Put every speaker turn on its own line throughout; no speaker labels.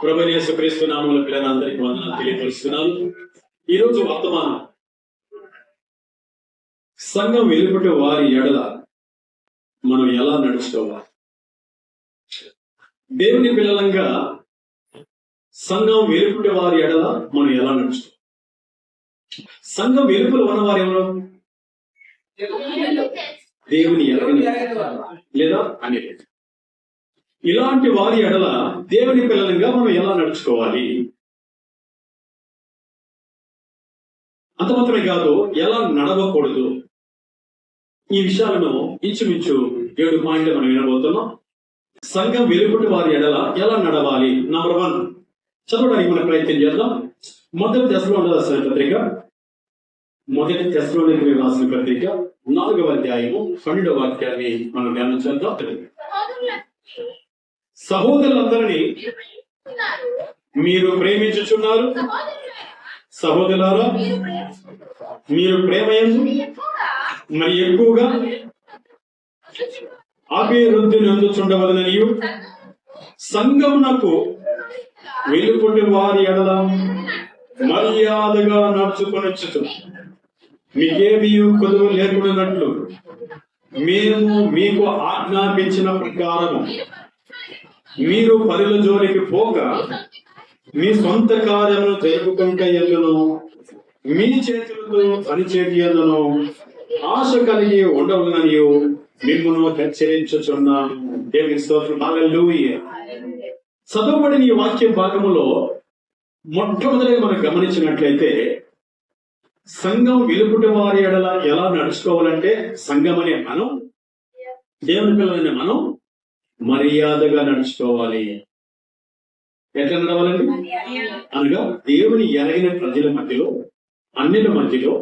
ప్రభువైన యేసుక్రీస్తు నామములో పిల్లలందరికీ వందనాలు తెలియపరుస్తున్నాను. ఈరోజు వర్తమానం సంఘం వెలుపటి వారి ఎడల మనం ఎలా నడుచుకోవాలి. దేవుని పిల్లలంగా సంఘం వెలుపటి వారి ఎడల మనం ఎలా నడుచుకోవాలి. సంఘం వెలుపల ఉన్నవారు ఎవరు? దేవుని ఎరగని లేదా అనేది. ఇలాంటి వారి ఎడల దేవుని పిల్లలంగా మనం ఎలా నడుచుకోవాలి. అంత మాత్రమే కాదు, ఎలా నడవకూడదు. ఈ విషయాలను ఇంచుమించు 7 పాయింట్లు మనం వినబోతున్నాం. సంఘం వెలుపటి వారి ఎడల ఎలా నడవాలి. నంబర్ 1 చదవడానికి మనం ప్రయత్నం చేద్దాం. మొదటి దశలోనికి రాసిన పత్రిక 4వ అధ్యాయము 12వ వాక్యాన్ని మనం ధ్యానించేద్దాం. సహోదరులందరినీ మీరు ప్రేమించుచున్నారు. సహోదరులారా, మీరు ప్రేమయందు మరి ఎక్కువగా అభివృద్ధిని అందుచుండవలననియు సంఘమునకు వెలుపటి వారి ఎడల మర్యాదగా నడుచుకొనొచ్చు. మీకేమీ కొదువు లేకున్నట్లు మేము మీకు ఆజ్ఞాపించిన ప్రకారము మీరు పరుల జోలికి పోక మీ సొంత కార్యమును జరుపుకుంటే ఎందును మీ చేతులతో పనిచేటి ఎందును ఆశ కలిగి ఉండవలనని మిమ్మును హెచ్చరించుచున్నాను. దేవుని స్తోత్రం. హల్లెలూయా. చదవబడిన ఈ వాక్య భాగములో మొట్టమొదటిగా మనం గమనించినట్లయితే సంఘం వెలుపటి వారి ఎడల ఎలా నడుచుకోవాలంటే సంఘం అనే మనం, దేవుని పిల్లలనే మనం మర్యాదగా నడుచుకోవాలి. ఎట్లా నడవాలండి? అనగా దేవుని ఎరగిన ప్రజల మధ్యలో, అన్యుల మధ్యలో,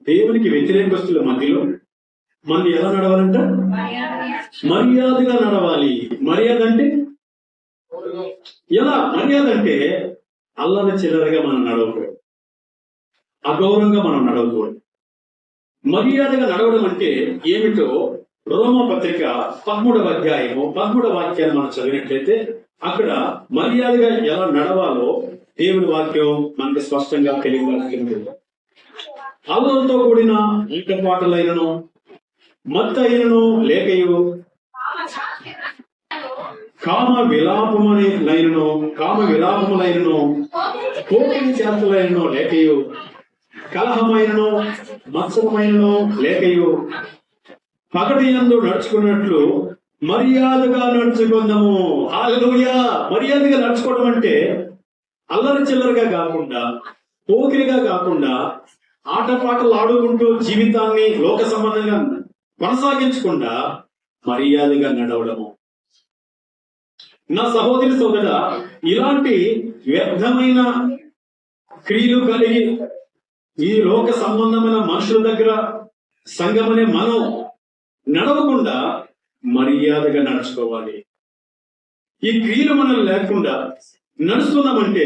దేవునికి వ్యతిరేకస్తుల మధ్యలో మనం ఎలా నడవాలంట? మర్యాదగా నడవాలి. మర్యాద అంటే ఎలా? మర్యాద అంటే అల్లరి చిల్లరగా మనం నడవకూడదు, అగౌరవంగా మనం నడవకూడదు. మర్యాదగా నడవడం అంటే ఏమిటో రోమా పత్రిక 13వ అధ్యాయము 13వ వాక్యాన్ని మనం చదివినట్లయితే అక్కడ మర్యాదగా ఎలా నడవాలో దేవుని వాక్యం మనకు స్పష్టంగా తెలియజేస్తుంది. అల్లరితో కూడిన ఈటపాటలైనను మత్తు అయినను లేకయు కామ విలాపములైనను కోకిలి చేతలైనను లేకయు కలహమైనను మత్సరమైనను లేకయు పగటి యందు నడుచుకున్నట్లు మర్యాదగా నడుచుకుందాము. హల్లెలూయా. మర్యాదగా నడుచుకోవడం అంటే అల్లరి చిల్లరగా కాకుండా, పోకిరిగా కాకుండా, ఆటపాటలు ఆడుకుంటూ జీవితాన్ని లోక సంబంధంగా కొనసాగించకుండా మర్యాదగా నడవడము. నా సహోదరి సోదర, ఇలాంటి వ్యర్థమైన క్రియలు కలిగి ఈ లోక సంబంధమైన మనుషుల దగ్గర సంఘమనే మనం నడవకుండా మర్యాదగా నడుచుకోవాలి. ఈ క్రియలు మనం లేకుండా నడుస్తున్నామంటే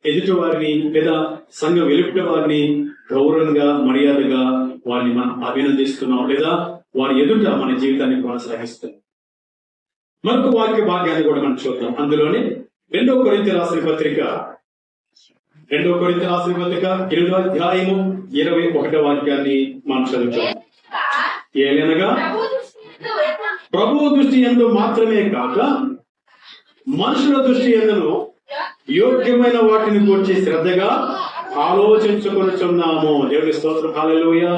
ఎదుటి వారిని లేదా సంఘం వెలుపటి వారిని గౌరవంగా మర్యాదగా వారిని మనం అభినందిస్తున్నాం, లేదా వారి ఎదుట మన జీవితాన్ని కొనసాగిస్తున్నాం. మరొక వాక్య భాగ్యాన్ని కూడా మనం చూద్దాం. అందులోనే 2వ కొరింథీ రాసిన పత్రిక 8వ అధ్యాయము 21వ వాక్యాన్ని మనం చదువుతాం. ఏలనగా ప్రభువు దృష్టి యందు మాత్రమే కాక మనుషుల దృష్టి యందును యోగ్యమైన వాటిని గురించి శ్రద్ధగా ఆలోచించుకొనుచున్నాము. దేవుని స్తోత్రం. హల్లెలూయా.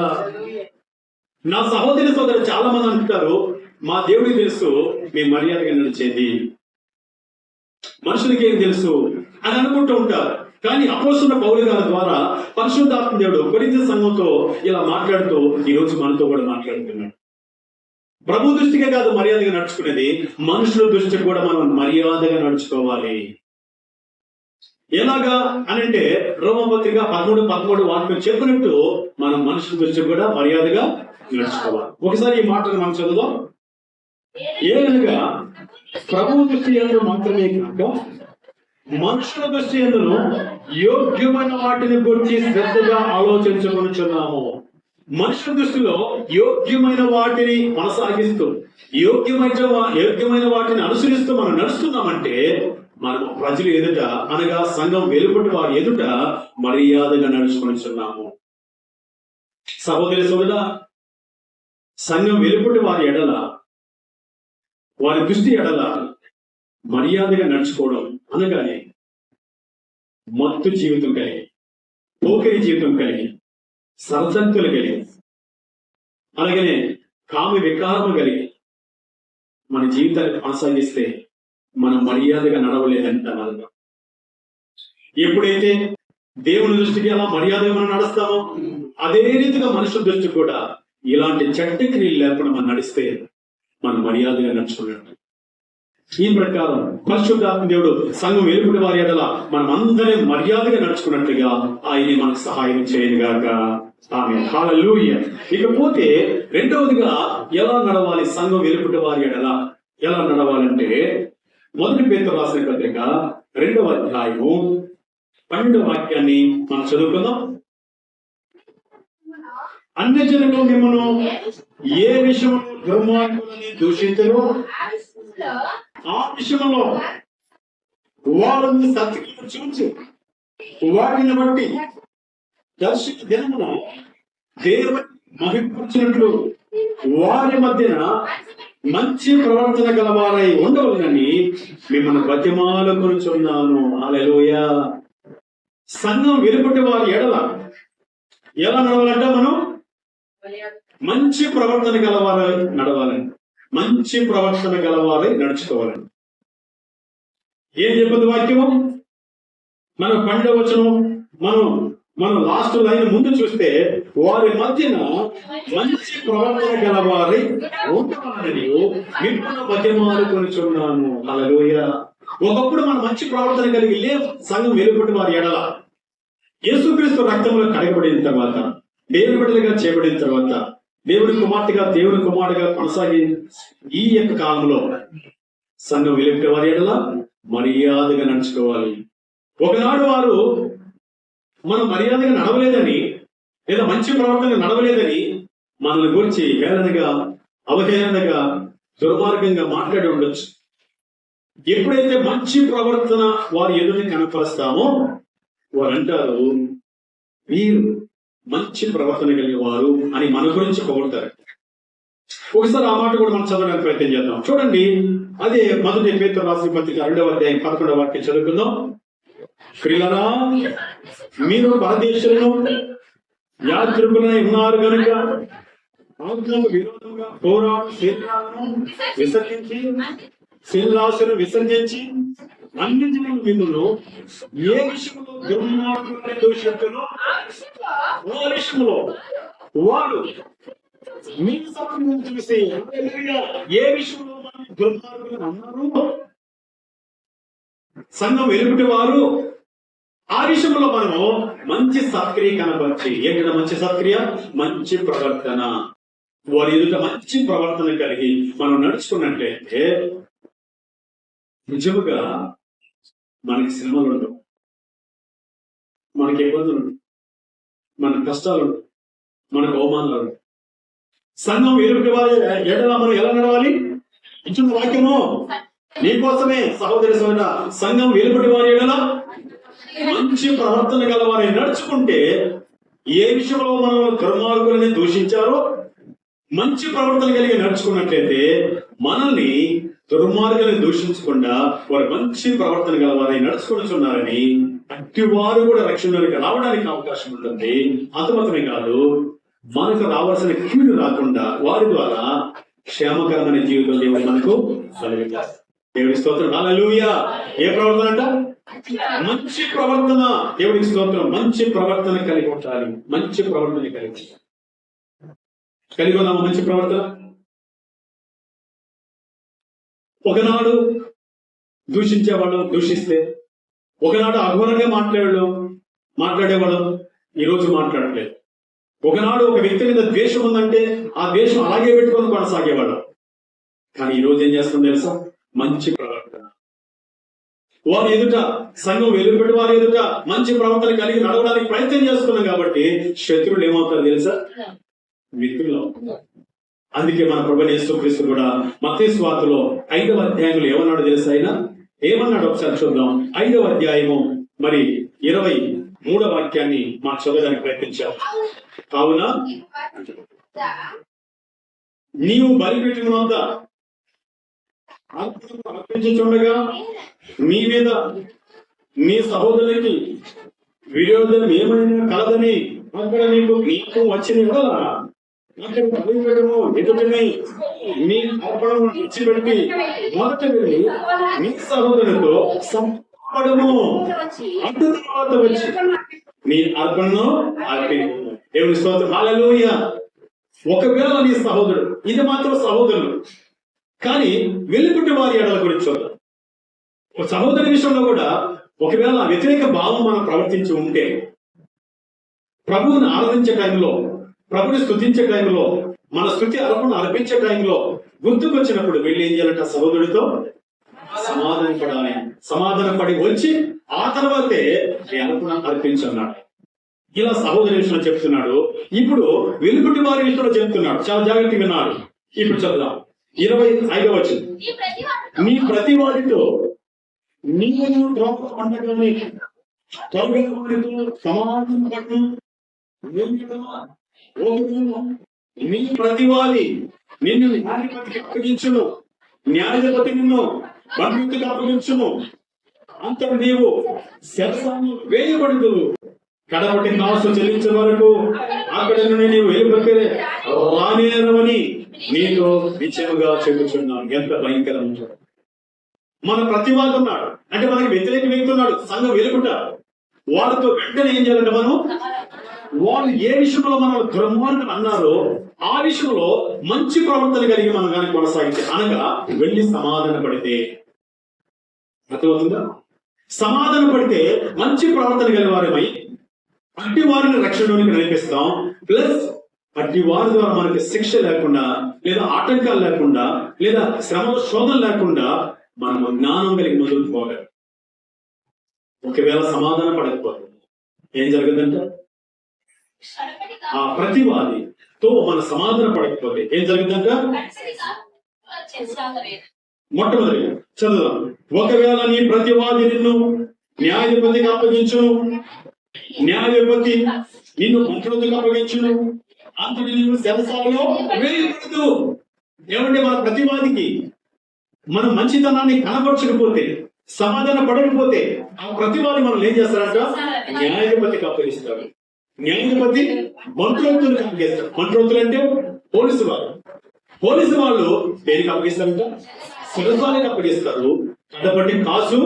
నా సహోదరి సోదరు చాలా మంది అంటారు, మా దేవుడికి తెలుసు మీ మర్యాదగా నడిచేది, మనుషులకి ఏం తెలుసు అని అనుకుంటూ ఉంటారు. కానీ అపోస్తలుడైన పౌలు గారి ద్వారా పరిశుద్ధాత్మ దేవుడు కొరింథీ సంఘంతో ఇలా మాట్లాడుతూ ఈ రోజు మనతో కూడా మాట్లాడుతున్నాడు. ప్రభు దృష్టిగా కాదు మర్యాదగా నడుచుకునేది, మనుషుల దృష్టికి కూడా మనం మర్యాదగా నడుచుకోవాలి. ఎలాగా అనంటే రోమా పత్రిక 13 వాక్యం చెప్పినట్టు మనం మనుషుల దృష్టికి కూడా మర్యాదగా నడుచుకోవాలి. ఒకసారి ఈ మాటను మనం చదువుదాం. ఏలనగా ప్రభు దృష్టి యందు మాత్రమే కాక మనుషుల దృష్టి యందును యోగ్యమైన వాటిని గురించి శ్రద్ధగా ఆలోచించుకొనుచున్నాము. మనుషుల దృష్టిలో యోగ్యమైన వాటిని కొనసాగిస్తూ యోగ్యమైన వాటిని అనుసరిస్తూ మనం నడుస్తున్నామంటే మనం ప్రజలు ఎదుట అనగా సంఘం వెలుపటి వారి ఎదుట మర్యాదగా నడుచుకొనిచున్నాము. సహోదరి సోదరుడా, సంఘం వెలుపటి వారి ఎడల, వారి దృష్టి ఎడల మర్యాదగా నడుచుకోవడం అనగానే మత్తు జీవితం కలిగి, పోకిరి జీవితం కలిగి, సరసత్తులు కలిగి, అలాగనే కామ వికారము కలిగి మన జీవితాన్ని కొనసాగిస్తే మనం మర్యాదగా నడవలేదంట అర్థం. ఎప్పుడైతే దేవుని దృష్టికి అలా మర్యాదగా మనం నడుస్తామో అదే రీతిగా మనుషుల దృష్టి కూడా ఇలాంటి చెడ్డ క్రియలు లేకుండా మనం నడిస్తే మనం మర్యాదగా నడుచుకున్నట్టు. ఈ ప్రకారం పరిశుద్ధాత్మ దేవుడు సంఘం వెలుపటి వారి ఎడల మనం అందరం మర్యాదగా నడుచుకున్నట్లుగా ఆయన మనకు సహాయం చేయనుగాక. ఆమేన్. హల్లెలూయా. ఇకపోతే రెండవదిగా ఎలా నడవాలి సంఘం వెలుపటి వారి ఎడల ఎలా నడవాలంటే, మొదటి పేతురు రాసిన పత్రిక 2వ అధ్యాయము 12వ వాక్యాన్ని మనం చదువుకుందాం. అన్యజనులు మిమ్మల్ని ఏ విషయంలో దుర్మార్గులని దూషించరు, ఆ విషయంలో వారిని సత్యం చూచి వాటిని బట్టి దర్శక దినమున దేవుని మహిమపరిచినట్లు వారి మధ్యన మంచి ప్రవర్తన గలవారై ఉండవలనని మిమ్మల్ని బతిమాలుకొనుచున్నాను. హల్లెలూయా. సంఘం వెలుపటి వారి ఎడల ఎలా నడవాలంటే మనం మంచి ప్రవర్తన గలవారై నడవాలని, మంచి ప్రవర్తన గలవారై నడుచుకోవాలని. ఏం చెప్పింది వాక్యము? మనం 12వ వచనం మనం లాస్ట్ లైన్ ముందు చూస్తే వారి మధ్యన మంచి ప్రవర్తన గలవారై ఉండవాలని మిమ్మల్ని బతిమాలుకొనుచున్నాను. హల్లెలూయా. ఒకప్పుడు మనం మంచి ప్రవర్తన కలిగి లేవు సంఘం వెలుపటి వారి ఎడల. యేసుక్రీస్తు రక్తంలో కడగబడిన తర్వాత, దేవుని బిడ్డలుగా చేయబడిన తర్వాత, దేవుని కుమార్తెగా దేవుని కుమారుడుగా కొనసాగి ఈ యొక్క కాలంలో సంఘం వెలుపటి వారి ఎడల మర్యాదగా నడుచుకోవాలి. ఒకనాడు వారు మనం మర్యాదగా నడవలేదని లేదా మంచి ప్రవర్తన నడవలేదని మనల్ని గురించి హేళనగా, అవహేళనగా, దుర్మార్గంగా మాట్లాడి ఉండొచ్చు. ఎప్పుడైతే మంచి ప్రవర్తన వారి ఎదురుని కనపరుస్తామో వారు అంటారు, వీరు మంచి ప్రవర్తన కలిగిన వారు అని మన గురించి పొగుడతారు. ఒకసారి ఆ మాట కూడా మనం చదవడానికి ప్రయత్నం చేద్దాం. చూడండి, అదే మొదటి పేతురు రాసిన పత్రిక 2వ అధ్యాయం 11వ వాక్యం చదువుకుందాం. ప్రియులారా, మీరు పరదేశులను యాత్రికులై ఉన్నారు కనుక ఆజ్ఞలకు విరోధంగా పోరాడు శరీరాలను విసర్జించి, శరీరాశను విసర్జించి అన్నింటినీ మిమ్మల్ని ఏ విషయంలో దుర్మార్గులని దూషించునో ఆ విషయంలో వాడు మీ సమయం చూసి ఏ విషయంలో మనం దుర్మార్గులను అన్నారు, సంఘం వెలుపటి వారు ఆ విషయంలో మనము మంచి సత్క్రియ కనపరిచి, ఏంటంటే మంచి సత్క్రియ, మంచి ప్రవర్తన, వారి ఎదుట మంచి ప్రవర్తన కలిగి మనం నడుచుకున్నట్లయితే నిజముగా మనకి శ్రమలు ఉండవు, మనకి ఇబ్బందులు ఉండవు, మన కష్టాలు ఉండవు, మనకు అవమానాలు ఉండవు. సంఘం వెలుపటి వారి ఎడల మనం ఎలా నడవాలి? ఇచ్చిన వాక్యము నీకోసమే సహోదరి సోదర. సంఘం వెలుపటి వారి ఎడల మంచి ప్రవర్తన గల వారిని నడుచుకుంటే ఏ విషయంలో మనం దుర్మార్గులని దూషించారో మంచి ప్రవర్తన కలిగి నడుచుకున్నట్లయితే మనల్ని దుర్మార్గులను దూషించకుండా వారు మంచి ప్రవర్తన గల వారిని నడుచుకుంటున్నారని అట్టి వారు కూడా రక్షణలోకి రావడానికి అవకాశం ఉంటుంది. అంతమాత్రమే కాదు, మనకు రావాల్సిన కీడు రాకుండా వారి ద్వారా క్షేమకరమైన జీవితం దేవుడు మనకు కలిగిస్తారు. దేవుడి స్తోత్రం. హల్లెలూయా. ఏ ప్రవర్తన అంట? మంచి ప్రవర్తన. దేవుడికి స్తోత్రం. మంచి ప్రవర్తన కలిగి ఉండాలి. మంచి ప్రవర్తన కలిగి ఉన్నాము. మంచి ప్రవర్తన. ఒకనాడు దూషించేవాడు దూషిస్తే, ఒకనాడు అఘోరంగా మాట్లాడేవాడు ఈరోజు మాట్లాడలేదు. ఒకనాడు ఒక వ్యక్తి మీద ద్వేషం ఉందంటే ఆ ద్వేషం అలాగే పెట్టుకొని కొనసాగేవాడు. కానీ ఈ రోజు ఏం చేస్తుంది తెలుసా? మంచి ప్రవర్తన. వారి ఎదుట, సంఘం వెలుపటి వారి ఎదుట మంచి ప్రవర్తన కలిగి నడవడానికి ప్రయత్నం చేస్తున్నాం కాబట్టి శత్రువులు ఏమవుతారు తెలుసా? మిత్రులు. అందుకే మన ప్రభువైన యేసుక్రీస్తు కూడా మత్తయి సువార్తలో 5వ అధ్యాయంలో ఏమన్నాడు తెలుసా? ఆయన ఏమన్నాడు ఒకసారి చూద్దాం. 5వ అధ్యాయము మరి 23వ వాక్యాన్ని మాకు చదవడానికి ప్రయత్నించాం. కావున నీవు బలిపీఠం వద్ద అర్పించుచుండగా నీ మీద నీ సహోదరునికి విరోధం ఏమైనా కలదని అక్కడ నీకు వచ్చిన కదా అక్కడ బలిపీఠము ఎదుటని నీ అర్పణను విడిచిపెట్టి మొదట వెళ్ళి నీ సహోదరుతో సంపడము అటు తర్వాత వచ్చి నీ అర్పణను అర్పించు. దేవుని స్తోత్రం. హల్లెలూయా. ఒకవేళ నీ సహోదరుడు, ఇది మాత్రం సహోదరుడు, కానీ వెలుపుటి వారి ఎడల గురించి చూద్దాం. సహోదరి విషయంలో కూడా ఒకవేళ వ్యతిరేక భావం మనం ప్రవర్తించి ఉంటే, ప్రభువుని ఆరాధించే టైంలో, ప్రభుని స్తుతించే టైంలో, మన స్తుతి అర్పణ అర్పించే టైంలో గుర్తుకొచ్చినప్పుడు వెళ్ళి ఏం చేయాలంటే సహోదరుడితో సమాధాన పడి వచ్చి ఆ తర్వాతే అర్పణ అర్పించన్నాడు. ఇలా సహోదరి విషయంలో చెప్తున్నాడు. ఇప్పుడు వెలుగుటి వారి విషయంలో చెప్తున్నాడు. చాలా జాగ్రత్తగా విన్నారు. ఇప్పుడు చదువుదాం. 25వ వచనం. నీ ప్రతి వాడితో నీవు పండగని సమాధాన పట్టు. నీ ప్రతివాది నిన్ను న్యాయాధిపతికి అప్పగించును, న్యాయాధిపతి నిన్ను బంధువుకి అప్పగించును, అంతకు నీవు శరసాన్ని వేయబడదు. కడపటి కాసు చెల్లించే వరకు అక్కడ నుండి నీవు వెళ్ళిపోతే రానేరవని నీతో నిశ్చయముగా చెబుతున్నాను. ఎంత భయంకరం. మన ప్రతివాది ఉన్నాడు అంటే మనకి వ్యతిరేక వ్యక్తి ఉన్నాడు, సంఘం వెలుగుంటారు. వాళ్ళతో వెంటనే ఏం చేయాలంటే మనం వాళ్ళు ఏ విషయంలో మనం దుర్మార్గం అన్నారో ఆ విషయంలో మంచి ప్రవర్తన కలిగి మనం కానీ కొనసాగితే, అనగా వెళ్ళి సమాధాన పడితే, అర్థమవుతుందా? సమాధాన పడితే మంచి ప్రవర్తన కలిగి వారమై అట్టి వారిని రక్షణలోనికి నడిపిస్తాం. ప్లస్ అట్టి వారి ద్వారా మనకి శిక్ష లేకుండా, లేదా ఆటంకాలు లేకుండా, లేదా శ్రమ శోధన లేకుండా మనం జ్ఞానం కలిగి ముందుకు పోగలం. ఒకవేళ సమాధాన పడకపోతే ఏం జరగదంటే, ఆ ప్రతివాదితో మన సమాధాన పడకపోతే ఏం జరుగుతుందంట? మొట్టమొదటి చదువుదాం. ఒకవేళ నీ ప్రతివాది నిన్ను న్యాయాధిపతికి అప్పగించును, న్యాయాధిపతి నిన్ను మంత్రులకు అప్పగించును, అంతటి నీవు శరసాలలో వేయకూడదు. ఏమంటే మన ప్రతివాదికి మన మంచితనాన్ని కనపరచకపోతే, సమాధాన పడకపోతే ఆ ప్రతివాది మనం ఏం చేస్తారంట? న్యాయాధిపతికి అప్పగిస్తాడు. న్యాయాధిపతి మంత్రోక్తులకు అప్పగిస్తాడు. మంత్రోక్తులు అంటే పోలీసు వాళ్ళు. పోలీసు వాళ్ళు దేనికి అప్పగిస్తారంట? శిరసానికి అప్పగిస్తారు. కడపటి కాసు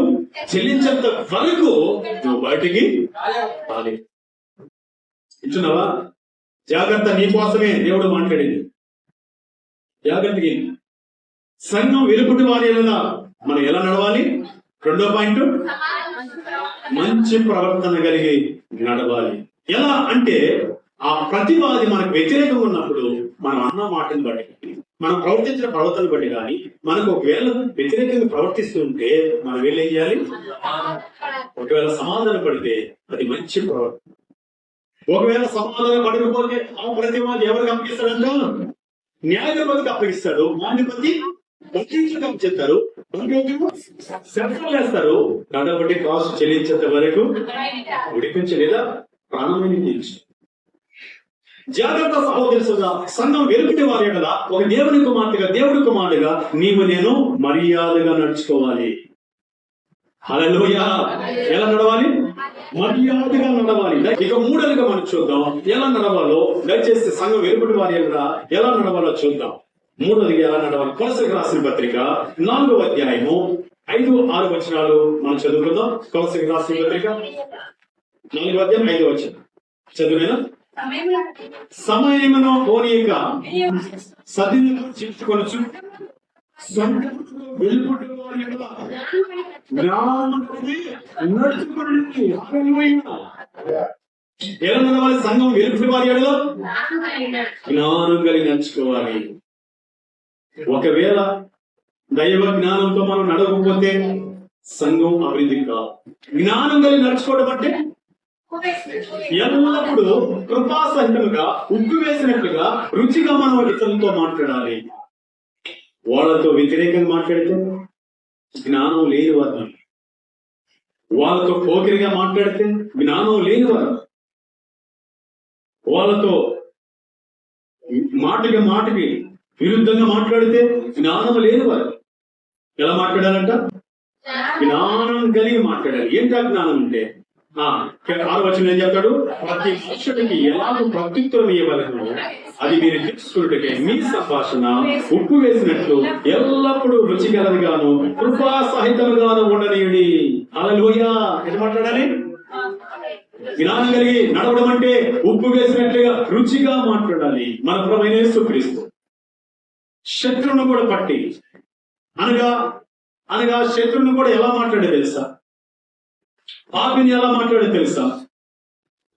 చెల్లించేంత వరకు నువ్వు బయటికి రాలేదు. ఇచ్చున్నావా? జాగ్రత్త, నీ కోసమే దేవుడు మాట్లాడింది. జాగ్రత్తగా సంఘం వెలుపుటి వారి మనం ఎలా నడవాలి? 2వ పాయింట్, మంచి ప్రవర్తన కలిగి నడవాలి. ఎలా అంటే ఆ ప్రతివాది మనకు వ్యతిరేకంగా ఉన్నప్పుడు మనం అన్న మాటను బట్టి, మనం ప్రవర్తించిన ప్రవర్తన బట్టి కానీ, మనకు ఒకవేళ వ్యతిరేకంగా ప్రవర్తిస్తూ ఉంటే మనం ఏం చేయాలి? ఒకవేళ సమాధాన పడితే అది మంచి ప్రవర్తన. ఒకవేళ సమాధానం పడకపోతే ఆ ప్రతివాది ఎవరికి అప్పగిస్తాడంట? న్యాయాధిపతికి అప్పగిస్తాడు. న్యాయాధిపతి బతించడం చెప్తారు, వేస్తారు. కాబట్టి కాసు చెల్లించేంత వరకు ఉడిపించలేదా ప్రాణాన్ని తీర్చు. జాగ్రత్త సహోదరుడా, సంఘం వెలుగుటి వారి కదా ఒక దేవుడి కుమారుడిగా నీవు నేను మర్యాదగా నడుచుకోవాలి. హల్లెలూయా. ఎలా నడవాలి? మర్యాదగా నడవాలి. ఇక 3గా మనం చూద్దాం ఎలా నడవాలో. దయచేసి సంఘం వెలుగుటి వారి ఎలా నడవాలో చూద్దాం. 3గా ఎలా నడవాలి? కొలసీలకు రాసిన పత్రిక 4వ అధ్యాయము 5-6 వచనాలు మనం చదువుకుందాం. కొలసీలకు రాసిన పత్రిక 4వ అధ్యాయం 5వ వచనం చదువునేనా? సమయమును పోనీక సద్వినియోగం చేసుకొనొచ్చు, వెలుపుటి వారి నడుచుకోండి. ఎలా నడవాలి? సంఘం వెలుపుటి వారి ఎడల జ్ఞానం కలిగి నడుచుకోవాలి. ఒకవేళ దైవ జ్ఞానంతో మనం నడవకపోతే సంఘం అభివృద్ధి కాదు. జ్ఞానం కలిగి నడుచుకోవడం అంటే ఎల్లప్పుడూ కృపాసహితముగా ఉప్పు వేసినట్లుగా రుచిగా మనం ఇతరులతో మాట్లాడాలి. వాళ్ళతో వ్యతిరేకంగా మాట్లాడితే జ్ఞానం లేనివారు. వాళ్ళతో పోకిరిగా మాట్లాడితే జ్ఞానం లేనివారు. వాళ్ళతో మాటకి విరుద్ధంగా మాట్లాడితే జ్ఞానం లేనివారు. ఎలా మాట్లాడాలంట? జ్ఞానం కలిగి మాట్లాడాలి. ఏంటా జ్ఞానం అంటే 6వ వచనం ఏం చెప్తాడు? ప్రతి మనుషుడికి ఎలాగో ప్రత్యుత్తరం ఇవ్వగలను అది మీరు తెలుసుకున్నట్టుగా మీ సంభాషణ ఉప్పు వేసినట్లు ఎల్లప్పుడూ రుచిగలదిగాను కృపా సహితముగాను ఉండనియుడి. హల్లెలూయా. ఎట్లా మాట్లాడాలి? జ్ఞానం కలిగి నడవడం అంటే ఉప్పు వేసినట్లుగా రుచిగా మాట్లాడాలి. మన ప్రభువైన యేసుక్రీస్తు శత్రువును కూడా పట్టి అనగా శత్రువును కూడా ఎలా మాట్లాడే తెలుసా? పాపిని ఎలా మాట్లాడే తెలుసా?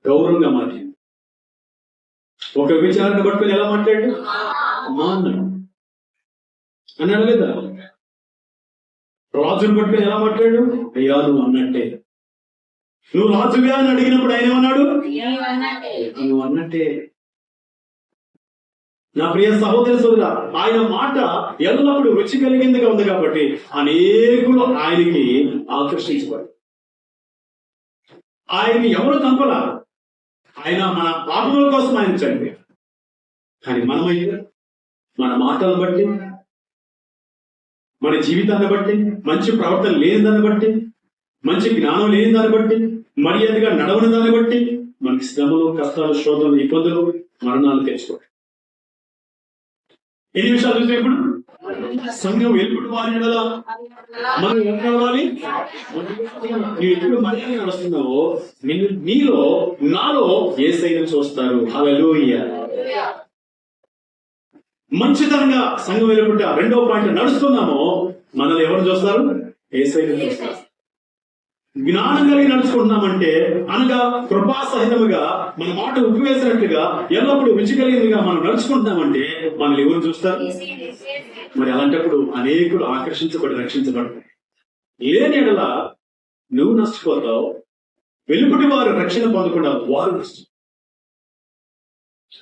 గౌరవంగా మాట్లాడి. ఒక విచారణ పట్టుకొని ఎలా మాట్లాడు? అన్నాడు అన్నాడు లేదా? రాజును పట్టుకొని ఎలా మాట్లాడు? అయ్యా నువ్వు అన్నట్టే. నువ్వు రాజుగా అని అడిగినప్పుడు ఆయన ఏమన్నాడు? నువ్వు అన్నట్టే. నా ప్రియ సహోదర సోదరా, ఆయన మాట ఎల్లప్పుడూ రుచి కలిగిందిగా ఉంది కాబట్టి అనేకులు ఆయనకి ఆకర్షించబడి ఆయన్ని ఎవరు చంపలా. ఆయన మన పాపముల కోసం ఆయన చనిపోయారు. కానీ మనమైతే మన మాటలను బట్టి, మన జీవితాన్ని బట్టి, మంచి ప్రవర్తన లేని దాన్ని బట్టి, మంచి జ్ఞానం లేని దాన్ని బట్టి, మర్యాదగా నడవని దాన్ని బట్టి మనకి శ్రమలు, కష్టాలు, శోధనలు, ఇబ్బందులు, మరణాలు తెచ్చుకోవాలి. ఎన్ని విషయాలు చూస్తే ఇప్పుడు సంఘం వెలుపుడు వారి ఎడలా మనం ఎంత నడవాలి? నువ్వు ఎప్పుడు మర్యాద నడుస్తున్నావో నీలో నాలో యేసయ్యను చూస్తారు. హల్లెలూయా. మంచితనంగా సంఘం వెలుపుట 2వ పాయింట్ నడుస్తున్నామో మనల్ని ఎవరు చూస్తారు? యేసయ్యను చూస్తారు. జ్ఞానం కలిగి నడుచుకుంటున్నామంటే అనగా కృపా సహితముగా మన మాట ఉప్పు వేసినట్లుగా ఎల్లప్పుడూ రుచి కలిగిందిగా మనం నడుచుకుంటున్నామంటే మనల్ని ఎవరు చూస్తారు? మరి అలాంటప్పుడు అనేకులు ఆకర్షించబడి రక్షించబడతారు. లేని ఎడల నువ్వు నష్టపోతావు, వెలుపుటి వారు రక్షణ పొందకుండా వారు నష్టం.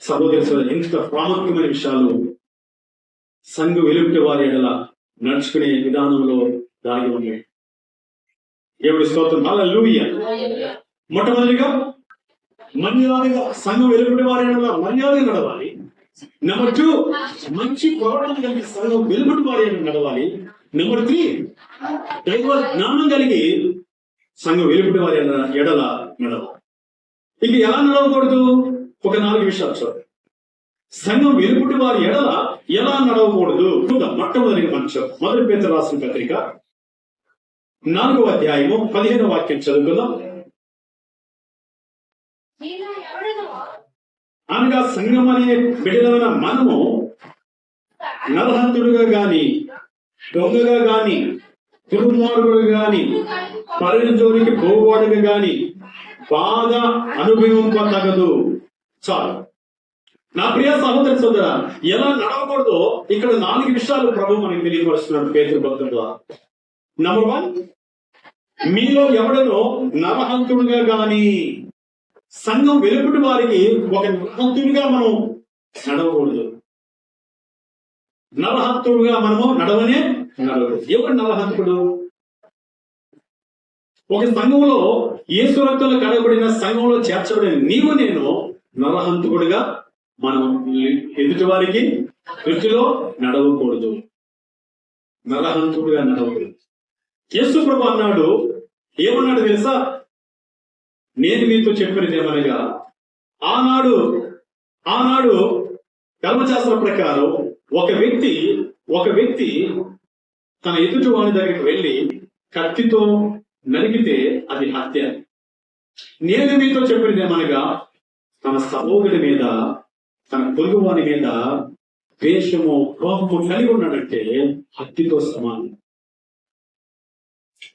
సహోదరు ఎంత ప్రాముఖ్యమైన విషయాలు సంఘం వెలుపుటి వారి ఎడల నడుచుకునే విధానంలో దాగి ఉన్నాయి. దేవుడి స్తోత్రం. హల్లెలూయా. మొట్టమొదటిగా మర్యాదగా సంఘం వెలుపుటి వారి ఎడల మర్యాదగా నడవాలి. నెంబర్ 2 మంచి ప్రవర్తన కలిగి సంఘం వెలుపుటి వారి ఎడల నడవాలి. నెంబర్ 3 దైవ జ్ఞానం కలిగి సంఘం వెలుపుటి వారి ఎడల నడవాలి. ఇక ఎలా నడవకూడదు? ఒక 4 విషయాలు చూడండి. సంఘం వెలుపుటి వారి ఎడల ఎలా నడవకూడదు? మొట్టమొదటిగా మంచం. మొదటి పేతురు రాసిన పత్రిక 4వ అధ్యాయము 15వ వాక్యం చదువుకుందాం. అనగా సంఘం అనే బిడ్డలైన మనము నరహంతుడుగా గాని, దొంగగా గాని, దుర్మార్గుడుగా గాని, పరుల జోలికి పోవాడుగా గాని బాధ అనుభవింపతగదు. చాలు. నా ప్రియ సహోదర సోదర, ఎలా నడవకూడదో ఇక్కడ 4 విషయాలు ప్రభు మనకి తెలియపరుస్తున్నాడు పేతురు భక్తుల ద్వారా. నంబర్ 1, మీలో ఎవడనో నరహంతుడుగా గాని. సంఘం వెలుపుటి వారికి ఒక నరహంతుడిగా మనం నడవకూడదు. నరహంతుడుగా మనము నడవనే నడవకూడదు. ఎవరు నరహంతుడు? ఒక సంఘంలో యేసు రక్తంలో కడగబడిన సంఘంలో చేర్చబడిన నీవు నేను నరహంతుడుగా మనం ఎదుటి వారికి దృష్టిలో నడవకూడదు. నరహంతుడుగా నడవకూడదు. యేసు ప్రభు అన్నాడు, ఏమన్నాడు తెలుసా? నేను మీతో చెప్పినది ఏమనగా ఆనాడు కర్మశాస్త్ర ప్రకారం ఒక వ్యక్తి తన ఎదుటి వాని దగ్గరికి వెళ్లి కత్తితో నరికితే అది హత్య. నేను మీతో చెప్పినది ఏమనగా తన సహోదరుడి మీద, తన పొరుగు వాని మీద ద్వేషము, కోపము కలిగి ఉన్నాడంటే హత్యతో సమానం.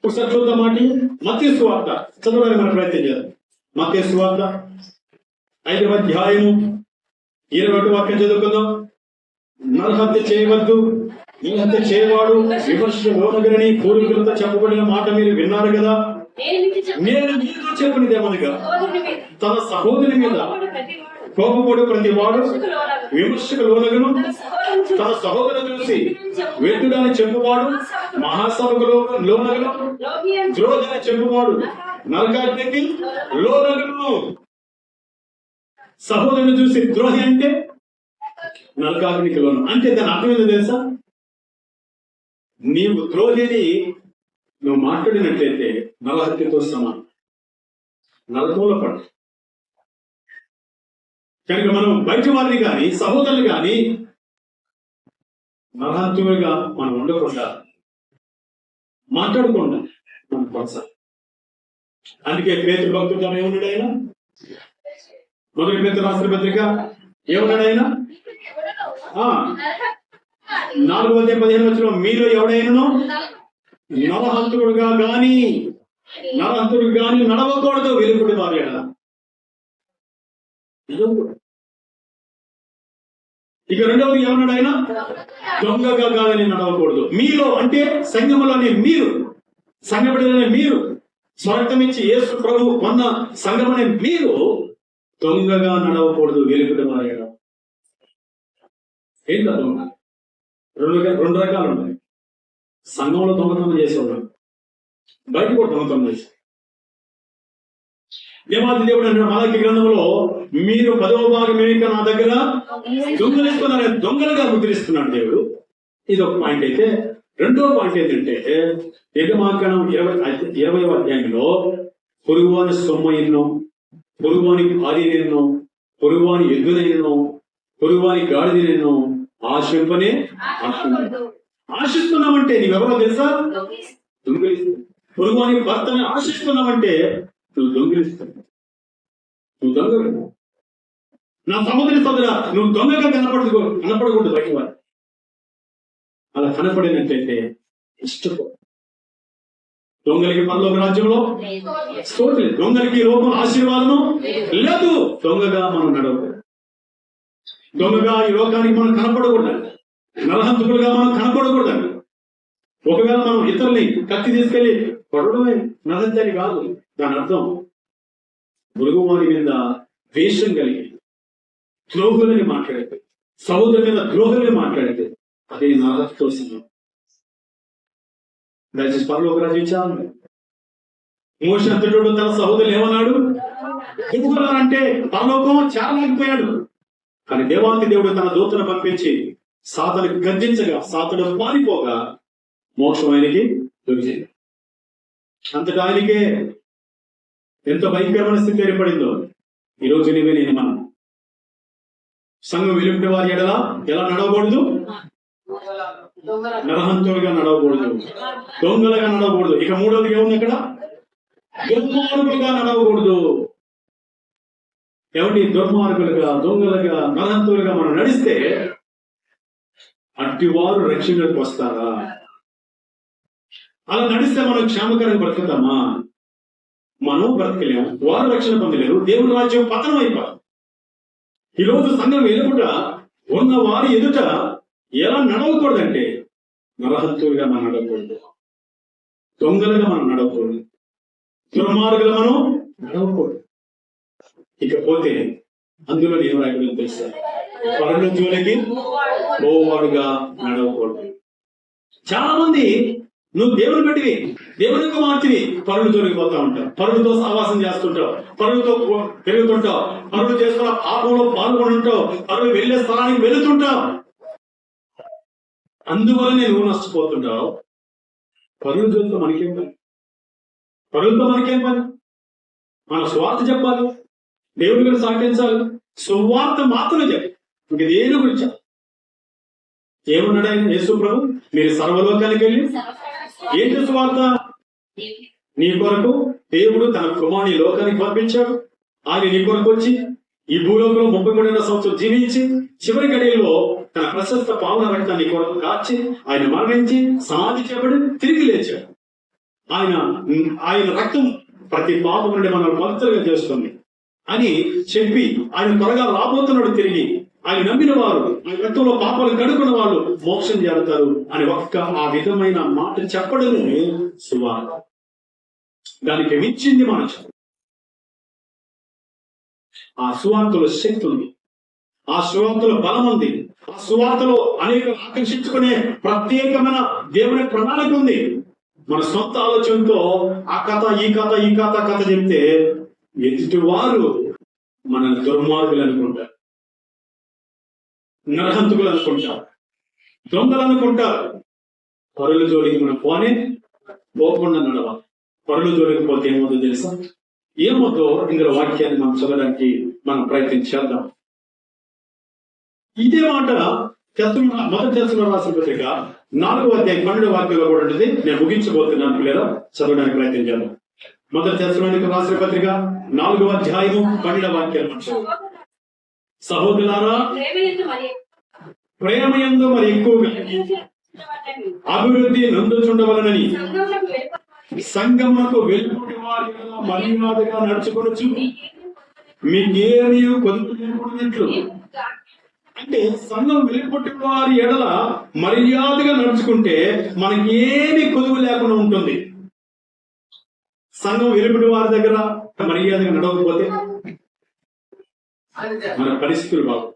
ఒకసారి చూద్దాం. మత్తయి సువార్త చదవడానికి మనం ప్రయత్నం చేద్దాం. మత్తయి సువార్త 5వ అధ్యాయము 21వ వాక్యం చదువుకుందాం. నరహత్య చేయవద్దు, ఈ హత్య చేయవాడు విమర్శ లోనగరని పూర్వీకులతో చెప్పబడిన మాట మీరు విన్నారు కదా. నేను మీతో చెప్పినది ఏమనగా తన సహోదరి మీద కోపపడు ప్రతి వాడు విమర్శకు లోనగును, తన సహోదరుని చూసి వ్యర్థుడని చెప్పువాడు మహాసభకు లోనగును, ద్రోహి అని చెప్పువాడు నరకాగ్నికి లోనగును. సహోదరుని చూసి ద్రోహి అంటే నరకాగ్నికి లోను అంటే దాని అర్థం ఏంటో తెలుసా? నీవు ద్రోహిని నువ్వు మాట్లాడినట్లయితే నరహత్యతో సమానం, నరకంలో పడు. కనుక మనం బయట వారిని కానీ సహోదరులు కానీ నరహత్యులుగా మనం ఉండకుండా మాట్లాడకుండా మనం కొనసాగాలి. అందుకే పేతురు భక్తుడు ఏమన్నాడు ఆయన? మొదటి పేతురు రాసిన పత్రిక ఏమన్నాడు ఆయన? 4:15 మీలో ఎవడైనానో నరహంతుడుగా గాని నడవకూడదు వెలుగుడి వారి ఎడల. ఇక రెండవది ఏమన్నాడు ఆయన? దొంగగా కాదని నడవకూడదు. మీలో అంటే సంఘములోనే మీరు, సంఘపడిన మీరు, స్వార్థం ఇచ్చి యేసు ప్రభు కొన్న సంఘమనే మీరు దొంగగా నడవకూడదు వెలుగుడి వారి ఎడల. ఏంటో దొంగ? రెండు రకాలు ఉన్నాయి. సంఘంలో దొంగతనం చేసేవాడు, బయట కూడా దొంగతనం చేసి. దేవాది దేవుడు అన్న మలాకి గ్రంథంలో మీరు 10వ భాగం ఏమిక నా దగ్గర దొంగలిస్తున్నారని దొంగలుగా ముద్రిస్తున్నాడు దేవుడు. ఇది ఒక పాయింట్ అయితే, రెండో పాయింట్ ఏంటంటే యెర్మీయా 20వ అధ్యాయంలో పొరుగువాని సొమ్ము ఎన్నో, పొరుగువాని ఆదినెన్నో, పొరుగువాని ఎద్దునెన్నో, పొరుగువాని గాడిదెన్నో ఆశింపనే ఆశిస్తున్నామంటే నీవెవరో తెలుసా? దొంగిలిస్తావు. పొరుగువాని భర్తని ఆశిస్తున్నామంటే నువ్వు దొంగిలిస్తావు, నువ్వు దొంగ. నా సహోదరి నువ్వు దొంగగా కనపడకూడదు బయట వారు. అలా కనపడినట్లయితే ఇష్టపో. దొంగలకి పరలోక రాజ్యంలో చోటు లేదు, దొంగలకి లోపల ఆశీర్వాదము లేదు. దొంగగా మనం నడవకూడదు, దొంగగా ఈ లోకానికి మనం కనపడకూడదండి, నరహంతకులుగా మనం కనపడకూడదండి. ఒకవేళ మనం ఇతరుల్ని కత్తి తీసుకెళ్లి కొడడమే నరహత్యాన్ని కాదు. దాని అర్థం పొరుగువారి మీద ద్వేషం కలిగి ద్రోహులని మాట్లాడితే, సహోదరు మీద ద్రోహులని మాట్లాడితే అదే నరహత్యతో సమానం. దయచేసి పరలోక రాజ్యం చాలు. మోషే అంతటోడు తన సహోదరులు ఏమన్నాడు? ఎందుకన్నారంటే పరలోకం చాలలేకపోయాడు. కానీ దేవాంతి దేవుడు తన దూతను పంపించి సాతను గర్జించగా సాతుడు పారిపోగా మోక్షం ఆయనకి దొరికింది. అంతటా ఆయనకే ఎంత భయంకరమైన స్థితి ఏర్పడిందో. ఈరోజు నేను మనం సంఘం వెలుగుటి వారి ఎడలా ఎలా నడవకూడదు? నరహంతులుగా నడవకూడదు, దొంగలుగా నడవకూడదు. ఇక మూడోది ఏముంది అక్కడ? దుర్మార్గులుగా నడవకూడదు. ఎవరి దుర్మార్గులుగా, దొంగలుగా, నరహంతులుగా మనం నడిస్తే అట్టివారు రక్షణకు వస్తారా? అలా నడిస్తే మనం క్షేమకరంగా బ్రతుకుతామా? మనం బ్రతకలేము, వారు రక్షణ పొందలేరు, దేవుని రాజ్యం పతనం అయిపోయి. ఈరోజు సంఘం ఎదుట ఉన్న వారి ఎదుట ఎలా నడవకూడదంటే నరహంతులుగా మనం నడవకూడదు, దొంగలుగా మనం నడవకూడదు, దుర్మార్గులుగా మనం నడవకూడదు. ఇకపోతే అందులో ఏం రాయకూడదు తెలుసా? పరుల జోలికి పోవాడుగా నడవకూడదు. చాలా మంది నువ్వు దేవుని బట్టివి, దేవుని కుమార్తెవి, పరులు జోలికి పోతా ఉంటావు, పరులతో సహవాసం చేస్తుంటావు, పరులతో పెరుగుతుంటావు, పరులు చేస్తున్న పాపంలో పాల్గొని ఉంటావు, పరులు వెళ్లే స్థలానికి వెళుతుంటావు. అందువల్ల నువ్వు నష్టపోతుంటావు. పరుల జోలితో మనకేం పని? పరులతో మనకేం పని? మన స్వార్థ చెప్పాలి, దేవుడి గురించి సాగించాలి, సువార్త మాత్రమే చెప్పాలి. ఇంక దేని గురించి ఏమన్నాడు ఆయన? యేసు ప్రభు మీరు సర్వలోకానికి వెళ్ళి ఏంటి సువార్త? నీ కొరకు దేవుడు తన కుమారుని లోకానికి పంపించాడు. ఆయన నీ కొరకు వచ్చి ఈ భూలోకంలో 33 సంవత్సరాలు జీవించి చివరి గడియల్లో తన ప్రశస్త పావన రక్తాన్ని కొరకు కాచి ఆయన మరణించి సమాధి చేయబడి తిరిగి లేచాడు. ఆయన రక్తం ప్రతి పాపం నుండి మనల్ని పవిత్రంగా చేస్తుంది అని చెప్పి ఆయన త్వరగా రాబోతున్నాడు తిరిగి. ఆయన నమ్మిన వారు, ఆయన రక్తంలో పాపాలు కడుక్కున్న వాళ్ళు మోక్షం చేరుతారు అని ఒక్క ఆ విధమైన మాట చెప్పడమే సువార్త. దానికి మించింది మనం ఆ సువార్తలో శక్తి ఉంది, ఆ సువార్తలో బలం ఉంది, ఆ సువార్తలో అనేక ఆకర్షించుకునే ప్రత్యేకమైన దేవుని ప్రణాళిక ఉంది. మన సొంత ఆలోచనతో ఆ కథ ఈ కథ చెప్తే ఎదుటి వారు మనల్ని దుర్మార్గులు అనుకుంటారు, నరహంతకులు అనుకుంటారు, దొంగలు అనుకుంటారు. పరుల జోలికి మనం పోకుండా నడవాలి. పరుల జోలికి పోతే ఏమవుతుందో తెలుసా? ఏమవుతో ఇందులో వాక్యాన్ని మనం చదవడానికి మనం ప్రయత్నం చేద్దాం. ఇదే మాట మొదటి దశలో రాసిన పత్రిక 4వ అధ్యాయం 12వ వాక్యంలో కూడా ఉంటుంది. నేను ముగించబోతున్నాను లేదా చదవడానికి ప్రయత్నం చేద్దాం. మొదటి దశలోనికి రాసిన పత్రిక 4వ అధ్యాయము 12వ వాక్యం. సహోదరులారా, ప్రేమయందు మరి ఎక్కువగా అభివృద్ధి నందుచుండవలనని సంఘమునకు వెలుపటి వారి మర్యాదగా నడుచుకొనొచ్చు, మీకేమీ కొదుపు లేకున్నట్లు. అంటే సంఘం వెలుపటి వారి ఎడల మర్యాదగా నడుచుకుంటే మనకేమీ కొదువు లేకుండా ఉంటుంది. సంఘం వెలుపటి వారి దగ్గర మర్యాదగా నడవకపోతే మన పరిస్థితులు బాగు.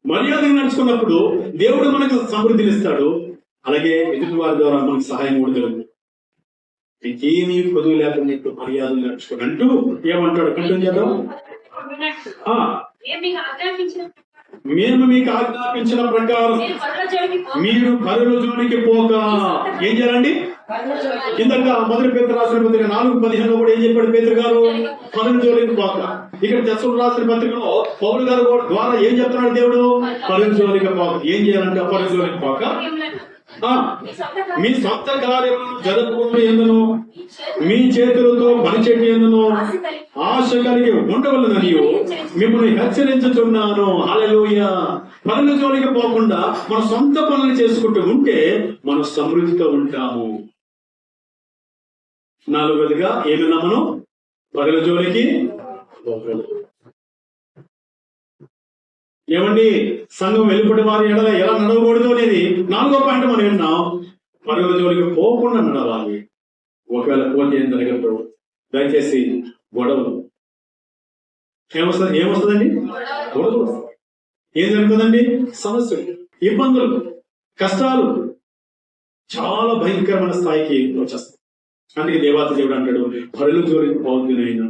మర్యాదగా నడుచుకున్నప్పుడు దేవుడు మనకు సమృద్ధిని ఇస్తాడు, అలాగే ఎదుటి వారి ద్వారా మనకు సహాయం కూడా జరుగుతుంది. ఏమీ కొదువు లేకుండా మర్యాదగా నడుచుకోండి అంటూ ఏమంటాడు? కంటిన్యూ చేద్దాం. మేము మీకు ఆజ్ఞాపించిన ప్రకారం మీరు పరుల జోలికి పోక ఏం చేయాలండి? ఇందాక మొదటి పేతురు రాసిన పత్రిక 4:15 కూడా ఏం చెప్పాడు పేతురు గారు? పరుల జోలికి పోక. ఇక్కడ తెస్సలోనికీయులకు రాసిన పత్రికలో పౌలు గారు ద్వారా ఏం చెప్తున్నాడు దేవుడు? పరుల జోలికి పోక. ఏం చేయాలంటే పరుల జోలికి పోక మీ సొంత కార్యములను జరుపుకుంటూ ఎందును మీ చేతులతో పనిచేటి ఎందును ఆశ కలిగి ఉండవలనని మిమ్మల్ని హెచ్చరించుతున్నాను. హల్లెలూయా. పనుల జోలికి పోకుండా మన సొంత పనులు చేసుకుంటూ ఉంటే మనం సమృద్ధితో ఉంటాము. 4వదిగా ఏమన్నా మనం పనుల జోలికి పోకూడదు. ఏమండి, సంఘం వెలుపటి వారి ఎడల ఎలా నడవకూడదు అనేది 4వ పాయింట్ మనం విన్నాం. పరుల జోలికి పోకుండా నడవాలి. ఒకవేళ పోటీ ఏం జరగదు, దయచేసి గొడవలు ఏమొస్తుందండి? గొడవలు. ఏం జరుగుతుందండి? సమస్యలు, ఇబ్బందులు, కష్టాలు చాలా భయంకరమైన స్థాయికి వచ్చేస్తాయి. అందుకే దేవాతి దేవుడు అంటాడు, పరుల జోలికి పోతుంది. అయినా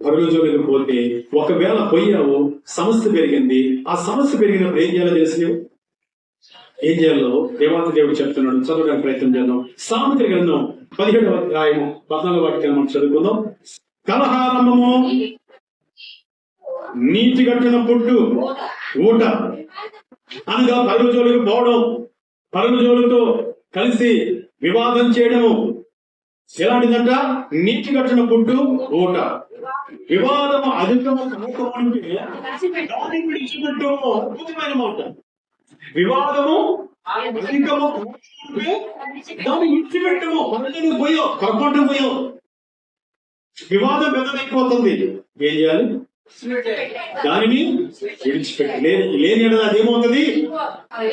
పరుల జోలికి పోతే ఒకవేళ పోయావు, సమస్య పెరిగింది. ఆ సమస్య పెరిగినప్పుడు ఏం చేయాలో తెలిసి ఏం చేయాలో దేవాతి దేవుడు చెప్తున్నాడు. చదవడానికి ప్రయత్నం చేద్దాం. సామెతల గ్రంథం 17వ అధ్యాయము 14వ వాక్యాన్ని మనం చదువుకుందాం. కలహారంభము నీతి కట్టిన పుట్టు ఊట అనగా పరుల జోలికి పోవడం, పరుల జోలితో కలిసి వివాదం చేయడము ఎలాంటిదంట? నీటి కట్టిన పుట్టు ఊట. వివాదము అధికము కాకముంటే దాన్ని విడిచిపెట్టము. అద్భుతమైన మాట. వివాదము అధికము కాకముంటే దాన్ని విడిచిపెట్టము. పనులను పోయో, కర్పంటం పోయో, వివాదం పెద్దదైపోతుంది. ఏం చేయాలి? దానిని విడిచిపెట్టి లేని అదేమవుతుంది?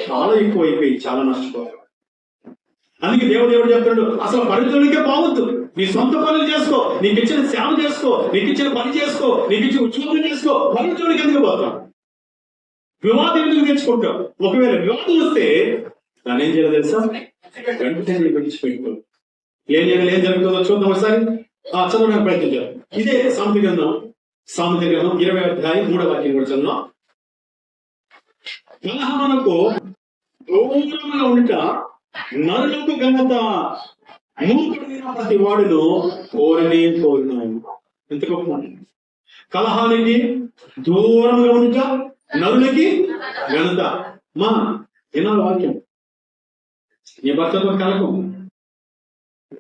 చాలా ఎక్కువ అయిపోయి చాలా నష్టపోతారు. అందుకే దేవుడు చెప్తున్నాడు, అసలు పరిచయకే బావద్దు. నీ సొంత పనులు చేసుకో, నీకు ఇచ్చిన సేవ చేసుకో, నీకు ఇచ్చిన పని చేసుకో, నీకు ఇచ్చిన ఉద్యోగం చేసుకో. పరిచయకి ఎందుకు పోతాం? వివాదం ఎందుకు తెచ్చుకుంటాం? ఒకవేళ వివాదం వస్తే దాని ఏం చేయాలి తెలుసా? వెంటనే విడిచిపెట్టుకో. ఏం జరుగుతుందో చూద్దాం ఒకసారి. చదవడానికి ప్రయత్నించారు. ఇదే సామెత గ్రంథం 20వ అధ్యాయం 3వ వాక్యం కూడా చదువుదాం. కలహమునకు దూరంగా ఉంట నరులకు ఘనత, మూర్ఖుడైన ప్రతి వాడును కోరినాను. ఎంత గొప్ప. కలహానికి దూరంగా ఉంట నరులకి ఘనత. మా వినాలి వాక్యం. నీ భర్తతో కలహం,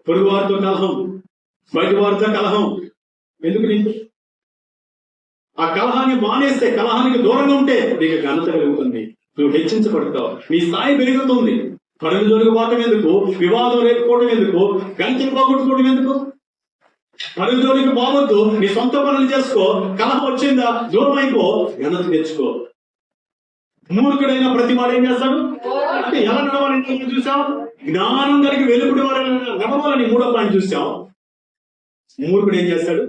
పొరుగు వారితో కలహం, బయట వారితో కలహం. ఎందుకు? నీకు ఆ కలహాన్ని మానేస్తే, కలహానికి దూరంగా ఉంటే నీకు ఘనత కలుగుతుంది. నువ్వు హెచ్చించబడతావు, నీ స్థాయి పెరుగుతుంది. పరుల జోలికి పోవటం ఎందుకు? వివాదం రేపుకోవడం ఎందుకు? గంటలు పోగొట్టుకోవడం ఎందుకు? పరుల జోలికి పోవద్దు. నీ సొంత పనులు చేసుకో. కలహం వచ్చిందా, దూరం అయిపో, ఘనత తెచ్చుకో. మూర్ఖుడైన ప్రతి వాడు ఏం చేస్తాడు అంటే ఎలా నడవాలంటే చూసాం. జ్ఞానం కలిగి వెలుగుడి వారు నడవాలని 3వ పాయింట్ చూసాం. మూర్ఖుడు ఏం చేస్తాడు?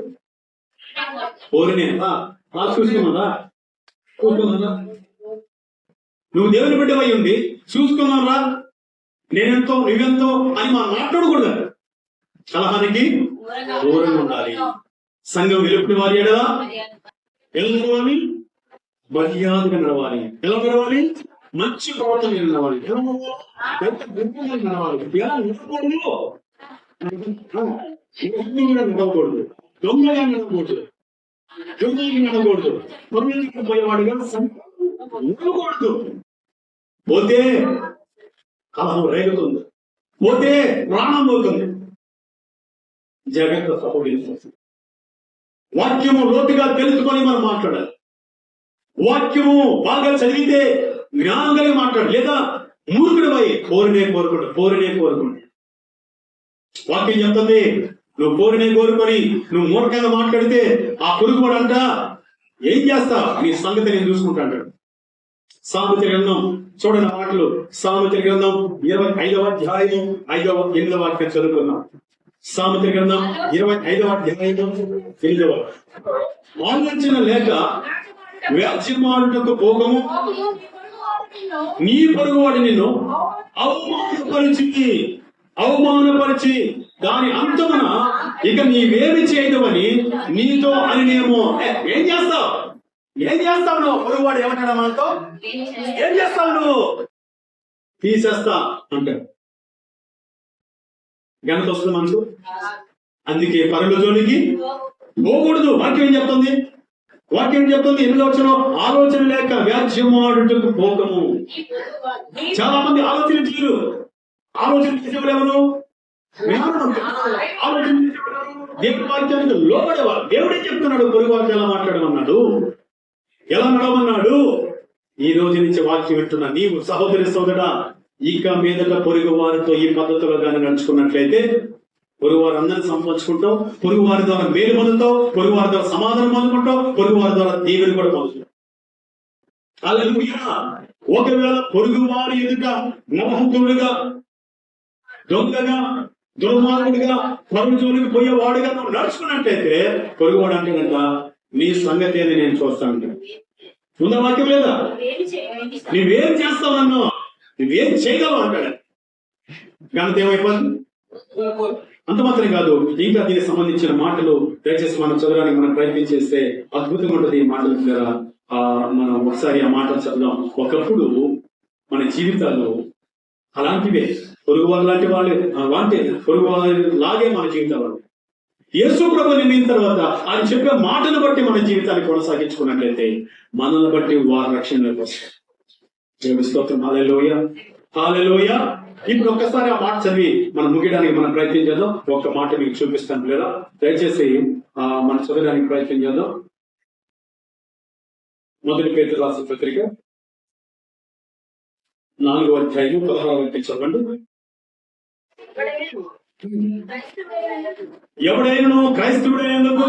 చూసుకున్నారా? నువ్వు దేవుని బిడ్డవై ఉండి చూసుకున్నారా నేనెంతో నువ్వెంతో అని మనం మాట్లాడకూడదు. కలహానికి దూరంగా ఉండాలి. సంఘం వెలుపుని వారి ఎడలా ఎలా నడవాలి? మర్యాదగా నడవాలి. ఎలా నడవాలి? మంచి ప్రవర్తన నడవాలి. ఎలా నడవాలి? ఎలా నడవకూడదు, దొంగగా నడవకూడదు, దొంగగా నడవకూడదు, పొరుగులకు పోయేవాడుగా ఉండకూడదు. పోతే కలహం రేగుతుంది, పోతే ప్రాణం పోతుంది. జాగ్రత్త సహోదరి. వాక్యము లోతుగా తెలుసుకొని మనం మాట్లాడాలి. వాక్యము బాగా చదివితే జ్ఞానం కలిగి మాట్లాడు, లేదా మూర్ఖుడు పోయి పోరినే కోరుకుంటు. వాక్యం చెప్తుంది, నువ్వు పోరినే కోరుకొని నువ్వు మూర్ఖంగా మాట్లాడితే ఆ పొరుగువాడు అంట ఏం చేస్తావు, నీ సంగతి నేను చూసుకుంటా అంటాడు. సామెతల గ్రంథం చూడండి మాటలు. సామెతల గ్రంథం 25వ అధ్యాయం 8వ వాక్యం చదువుకున్నాం. సామెతల గ్రంథం 25వ అధ్యాయం 8వ. ఆలోచన లేక వ్యాజ్యమాడుటకు భోగము, నీ పొరుగువాడు నిన్ను అవమానపరిచి దాని అంతమున ఇక నీవేమి చేయదవని నీతో అని నేమో. ఏం చేస్తావు నువ్వు? పొరుగువాడు ఏమంటాడా మనతో? ఏం చేస్తావు నువ్వు? తీసేస్తా అంటాడు. ఘనత వస్తుంది మనకు. అందుకే పరుల జోలికి పోకూడదు. వాక్యం చెప్తుంది. ఎందులో వచ్చిన ఆలోచన లేక వ్యాజ్యమాడుటకు భోగము. చాలా మంది ఆలోచన చేయరు. ఆలోచన చేసేవాడు ఎవరు? ఆలోచన దేవుడి వాక్యానికి లోబడేవారు. దేవుడే చెప్తున్నాడు పొరుగు వాక్యం ఎలా మాట్లాడమన్నాడు, ఎలా నడవమన్నాడు. ఈ రోజు నుంచి వాక్యం వింటున్నా నీవు సహోదరి సోదరా, ఇక మీదట పొరుగు వారితో ఈ పద్ధతిలో కానీ నడుచుకున్నట్లయితే పొరుగు వారు అందరినీ సంపాదించుకుంటావు, పొరుగు వారి ద్వారా మేలు పొందుతావు, పొరుగు వారి ద్వారా సమాధానం పొందుకుంటావు, పొరుగు వారి ద్వారా దీవెని కూడా పొందుతావు. హల్లెలూయా. ఒకవేళ పొరుగు వారి ఎదుట నరహంతుడుగా, దొంగగా, దుర్మార్గుడిగా, పరుగు జోలికి పోయేవాడుగా నువ్వు నడుచుకున్నట్లయితే పొరుగువాడు అంటే కనుక నీ సంగతి అని నేను చూస్తాను. ముందు వాక్యం లేదా? నువ్వేం చేస్తావు, నన్ను నువ్వేం చేయగలవు అంటాడు. ఘనత ఏమైపోతుంది? అంత మాత్రం కాదు, ఇంకా దీనికి సంబంధించిన మాటలు దయచేసి మనం చదవడానికి మనం ప్రయత్నం చేస్తే అద్భుతంగా ఉంటుంది. ఈ మాటల ద్వారా మనం ఒకసారి ఆ మాటలు చదువుదాం. ఒకప్పుడు మన జీవితాల్లో అలాంటివే, పొరుగు వారు లాంటి వాళ్ళే, పొరుగు వారి లాగే మన జీవితాలు. యేసు ప్రభువు నిన్న తర్వాత ఆయన చెప్పే మాటను బట్టి మన జీవితాన్ని కొనసాగించుకున్నట్లయితే మనల్ని బట్టి వారి రక్షణలోకి వస్తాయి. దేవుని స్తోత్రం. హల్లెలూయా, హల్లెలూయా. ఇప్పుడు ఒక్కసారి ఆ మాట చదివి మనం ముగియడానికి మనం ప్రయత్నం చేద్దాం. ఒక్క మాట మీకు చూపిస్తాను లేదా, దయచేసి మనం చదవడానికి ప్రయత్నం చేద్దాం. మొదటి పేతురు రాసిన పత్రిక 4వ అధ్యాయం 16వ వాక్యం చదవండి. ఎవడైనా క్రైస్తవుడైనందుకు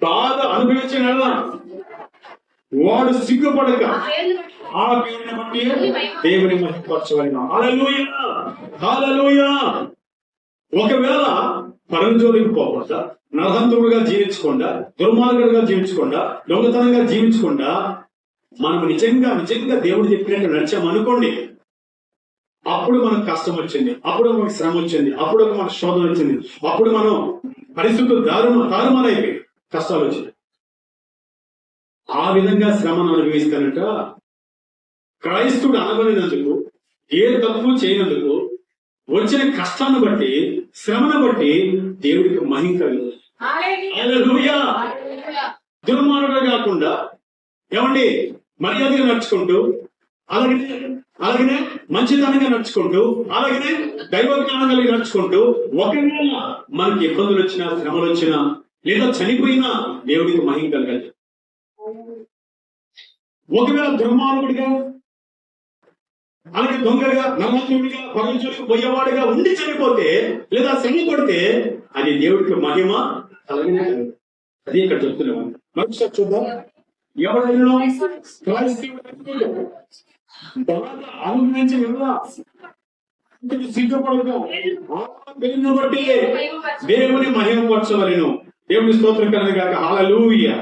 బాగా అనుభవించిన వాడు సిగ్గుపడక ఆ పేరుని బట్టి దేవుని మహిమపరచవలెను. హల్లెలూయా, హల్లెలూయా. ఒకవేళ పరంజోలికి పోకుండా, నరహంతుడుగా జీవించకుండా, దుర్మార్గుడుగా జీవించకుండా, దొంగతనంగా జీవించకుండా మనం నిజంగా దేవుడు చెప్పినట్టు నడిచామనుకోండి, అప్పుడు మనకు కష్టం వచ్చింది, అప్పుడు మనకు శ్రమ వచ్చింది, అప్పుడు మనకు శోధన వచ్చింది, అప్పుడు మనం పరిస్థితులు తారుమారైపోయి కష్టాలు వచ్చింది. ఆ విధంగా శ్రమను అనుభవిస్తానంట క్రైస్తుడు అనబడినందుకు, ఏ తప్పు చేయనందుకు వచ్చిన కష్టాన్ని బట్టి, శ్రమను బట్టి దేవుడికి మహిమ కలుగుతుంది. హల్లెలూయా. దుర్మార్గుడు కాకుండా ఏమండి మర్యాదగా నడుచుకుంటూ, అలాగనే మంచితనంగా నడుచుకుంటూ, అలాగనే దైవ జ్ఞానం కలిగి నడుచుకుంటూ, ఒకవేళ మనకి ఇబ్బందులు వచ్చినా, శ్రమలు వచ్చినా, లేదా చనిపోయినా దేవుడికి మహిమ కలగాలి. ఒకవేళ దుర్మార్గుడిగా, అలాగే దొంగగా, నమ్మకుడిగా, పరమజోలికి పోయేవాడుగా ఉండి చనిపోతే, లేదా శ్రమ పడితే అది దేవుడికి మహిమ కలగనే. అది ఇక్కడ చెప్తున్నాం. మరొకసారి చూద్దాం. ఎవరైనా బాగా అనుభవించి సిగ్గుపడగా బట్టి దేవుని మహిమపరచవలెను. దేవుని స్తోత్రం కలగాక. హల్లెలూయా.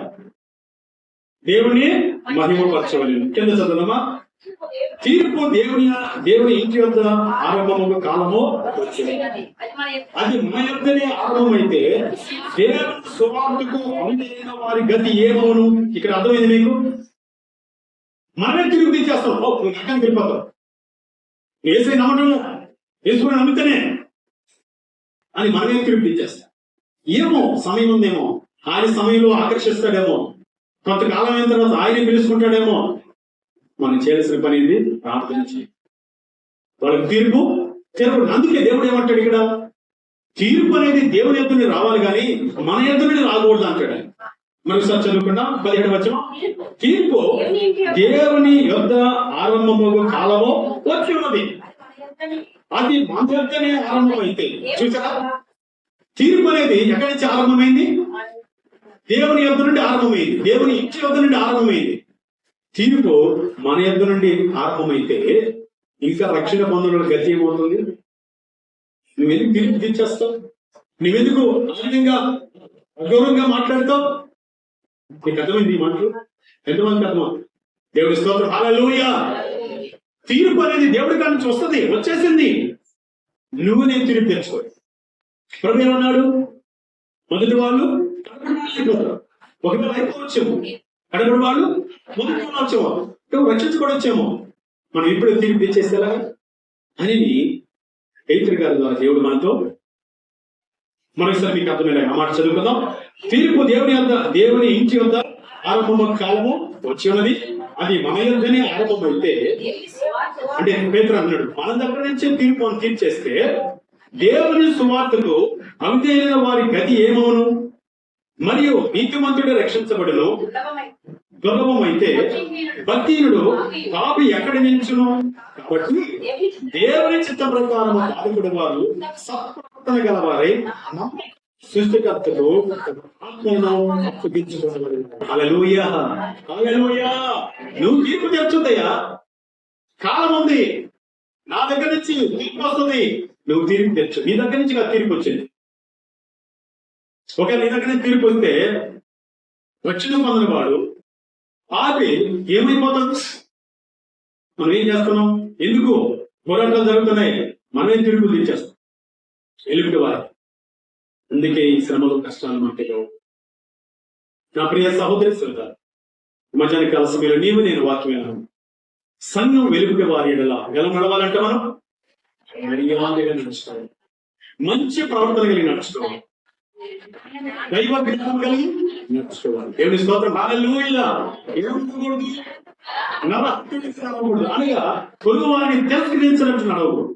దేవుని మహిమపరచవలెను. కింద చదువుదామా? తీర్పు దేవుని ఇంటి వద్ద ఆరంభము కాలము వచ్చింది. అది మన యొద్దనే ఆరంభమైతే దేవుని సువార్తకు అవునైన వారి గతి ఏమవును? ఇక్కడ అర్థమైంది మీకు? మనమే తిరుగు తీసేస్తాం. నువ్వు నక్కని వెళ్ళిపోతావు, వేసే నమ్మటం వేసుకుని నమ్మితేనే అని మనమే తిరుగు తీసేస్తాం. ఏమో సమయం ఉందేమో, ఆయన సమయంలో ఆకర్షిస్తాడేమో, కొంతకాలం అయిన తర్వాత ఆయన పిలుచుకుంటాడేమో. మనం చేయాల్సిన పని ఇది ప్రార్థన చేయాలి. వాళ్ళకి తీర్పు. అందుకే దేవుడు ఏమంటాడు ఇక్కడ? తీర్పు అనేది దేవుని యొద్ద నుండి రావాలి కానీ మన యొద్ద నుండి రాకూడదు అంటాడు. మరోసారి చదువుకున్నా 17వ వచనం. తీర్పు దేవుని యొద్ద ఆరంభము కాలము వచ్చి ఉన్నది, అది మన యొద్దనే ఆరంభమైతే. చూసారా? తీర్పు అనేది ఎక్కడి నుంచి ఆరంభమైంది? దేవుని యొద్ద నుండి ఆరంభమైంది, దేవుని ఇంటి యొద్ద నుండి ఆరంభమైంది. తీర్పు మన యొద్ద నుండి ఆరంభమైతే ఇంకా రక్షణ పొందడం గతి ఏమవుతుంది? నువ్వెందుకు తీర్పు తీర్చేస్తావు? నువ్వెందుకు ఆనందంగా అగౌరవంగా మాట్లాడతావు? నీకు అర్థమైంది ఈ మాటలు? ఎంతమందికి అర్థం? దేవుడి స్తోత్రం, హల్లెలూయా. తీర్పు అనేది దేవుడి కాడి నుంచి వస్తుంది, వచ్చేసింది. నువ్వు నేను తీర్పు తెచ్చుకో. ప్రభు ఏమన్నాడు? మొదటి వాళ్ళు ఒకవేళ అయిపోవచ్చేమో, కడపడి వాళ్ళు మొదటి వాళ్ళు వచ్చేమో, రక్షించుకోవచ్చేమో. మనం ఇప్పుడు తీర్పు తెచ్చేసేలా అని పేతురు గారి ద్వారా దేవుడు మనతో. మరోసారి మీకు అర్థమైన ఆ మాట చదువుకుందాం. తీర్పు దేవుని ఇంటి వద్ద ఆరంభము కాలము వచ్చి ఉన్నది, అది మన యొద్దనే ఆరంభమైతే. అంటే పేతురు అన్నాడు, మన దగ్గర నుంచే తీర్పు అని తీర్చేస్తే దేవుని సువార్తకు అవిధేయులైన వారి గతి ఏమవును? మరియు నీతిమంతుడు రక్షించబడును. దుర్లభం అయితే భక్తిహీనుడు పాపి ఎక్కడ నిల్చును? కాబట్టి దేవుని చిత్త ప్రకారం బాధకుడు వారు సత్ప్రవర్తన గలవారై సృష్టికర్తకు ఆత్మను అప్పగించుకోవాలి. హల్లెలూయా, హల్లెలూయా. నువ్వు తీర్పు తెచ్చుందయ్యా, కాలం ఉంది. నా దగ్గర నుంచి తీర్పు వస్తుంది, నువ్వు తీర్పు తెచ్చు. నీ దగ్గర నుంచి నాకు తీర్పు వచ్చింది. ఒకవేళ నీ దగ్గర నుంచి తీర్పు వస్తే వచ్చిన పొందిన వాడు ఆపి ఏమైపోతాడు? మనం ఏం చేస్తున్నాం? ఎందుకు పోరాటాలు జరుగుతున్నాయి? మనమేం తీర్పులు తీర్చేస్తాం ఎలుగుటి వారి. అందుకే ఈ శ్రమలు కష్టాలు అంటే నా ప్రియ సహోదరి సోదరు, మధ్యాహ్న కాల సమయంలో నీవు నేను వాక్యం సంఘం వెలుగుటి వారి ఎలా నడవాలంటే మనం మర్యాదగా నడుచుకోవాలి, మంచి ప్రవర్తన కలిగి నడుచుకోవాలి, దైవ జ్ఞానం కలిగి నడుచుకోవాలి. దేవుని స్తోత్రం, హల్లెలూయా. ఏమనకూడదు? నడవకూడదు అనగా పొరుగు వారిని తిరస్కరించినట్టు నడవకూడదు,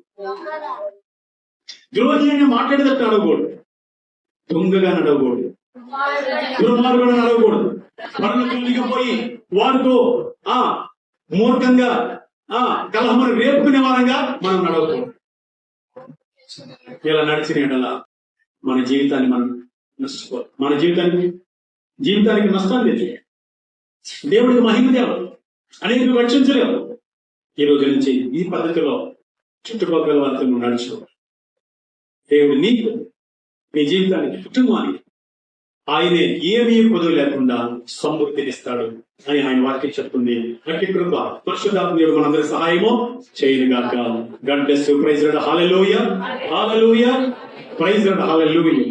ద్రోహి అని మాట్లాడేటట్టు నడవకూడదు, దొంగగా నడవకూడదు, దుర్మార్గుడు నడవకూడదు, మరణ తల్లికి పోయి వారితో మూర్ఖంగా కలహమును రేపుకునే వారంగా మనం నడవకూడదు. ఇలా నడిచిన మన జీవితాన్ని మనం నష్టపోవాలి. మన జీవితానికి నష్టాన్ని తెచ్చు. దేవుడికి మహిమ దేవు, అనేక రక్షించలేవు. ఈ రోజు నుంచి ఈ పద్ధతిలో చుట్టుపక్కల వారితో నువ్వు నడుచు. దేవుడు నీకు, నీ జీవితానికి, కుటుంబానికి ఆయనే ఏమీ పొదువు లేకుండా సమృద్ధినిస్తాడు అని ఆయన వాక్యం చెప్తుంది. అట్టి కృప పరిశుద్ధాత్మ దేవుడు మనందరి సహాయము చేయనుగాక. God bless you. Praise Lord. Hallelujah, hallelujah. Praise Lord. Hallelujah.